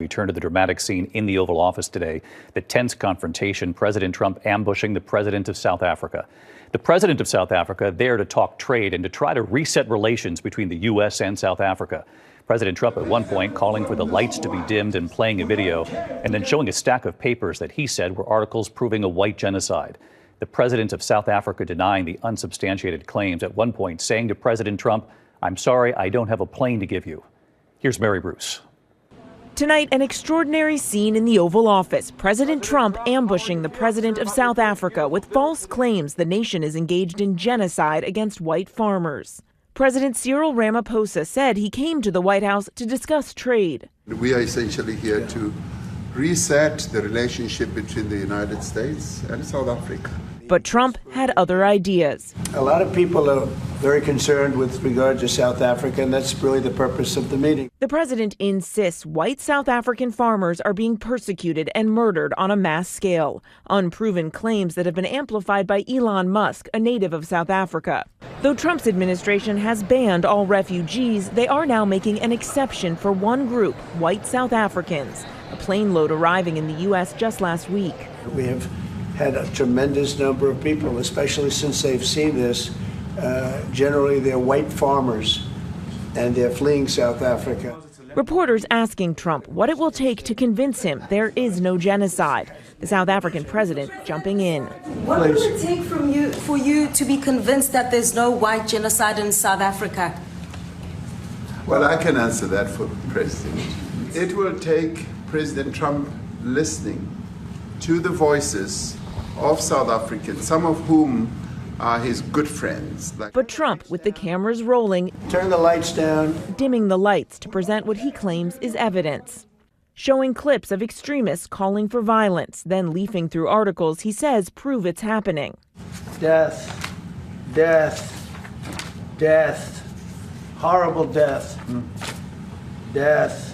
We turn to the dramatic scene in the Oval Office today, the tense confrontation, President Trump ambushing the president of South Africa. The president of South Africa there to talk trade and to try to reset relations between the U.S. and South Africa. President Trump at one point calling for the lights to be dimmed and playing a video, and then showing a stack of papers that he said were articles proving a white genocide. The president of South Africa denying the unsubstantiated claims, at one point saying to President Trump, "I'm sorry, I don't have a plane to give you." Here's Mary Bruce. Tonight, an extraordinary scene in the Oval Office. President Trump ambushing the president of South Africa with false claims the nation is engaged in genocide against white farmers. President Cyril Ramaphosa said he came to the White House to discuss trade. We are essentially here to reset the relationship between the United States and South Africa. But Trump had other ideas. A lot of people are very concerned with regard to South Africa, and that's really the purpose of the meeting. The president insists white South African farmers are being persecuted and murdered on a mass scale. Unproven claims that have been amplified by Elon Musk, a native of South Africa. Though Trump's administration has banned all refugees, they are now making an exception for one group, white South Africans. A plane load arriving in the U.S. just last week. We have had a tremendous number of people, especially since they've seen this. Generally, they're white farmers, and they're fleeing South Africa. Reporters asking Trump what it will take to convince him there is no genocide. The South African president jumping in. What will it take for you to be convinced that there's no white genocide in South Africa? Well, I can answer that for the president. It will take President Trump listening to the voices of South Africans, some of whom are his good friends. But Trump, with the cameras rolling, turn the lights down, dimming the lights to present what he claims is evidence. Showing clips of extremists calling for violence, then leafing through articles he says prove it's happening. Death, death, death, horrible death, death.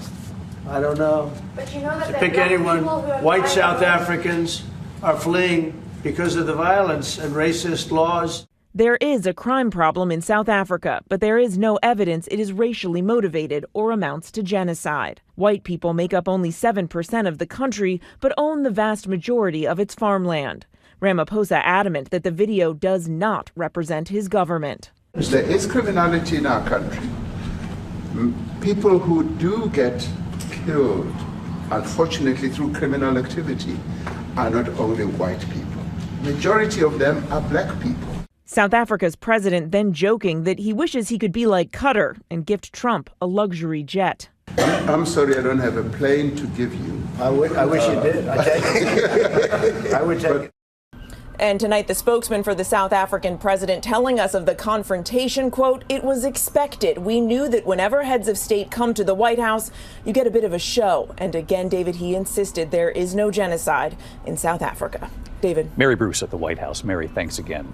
I don't know. But you know that to pick anyone, white South Africans are fleeing because of the violence and racist laws. There is a crime problem in South Africa, but there is no evidence it is racially motivated or amounts to genocide. White people make up only 7% of the country, but own the vast majority of its farmland. Ramaphosa adamant that the video does not represent his government. There is criminality in our country. People who do get killed, unfortunately, through criminal activity are not only white people. Majority of them are black people. South Africa's president then joking that he wishes he could be like Qatar and gift Trump a luxury jet. I'm sorry, I don't have a plane to give you. I wish you did. I take it. I would take it. And tonight, the spokesman for the South African president telling us of the confrontation, quote, "It was expected. We knew that whenever heads of state come to the White House, you get a bit of a show." And again, David, he insisted there is no genocide in South Africa. David. Mary Bruce at the White House. Mary, thanks again.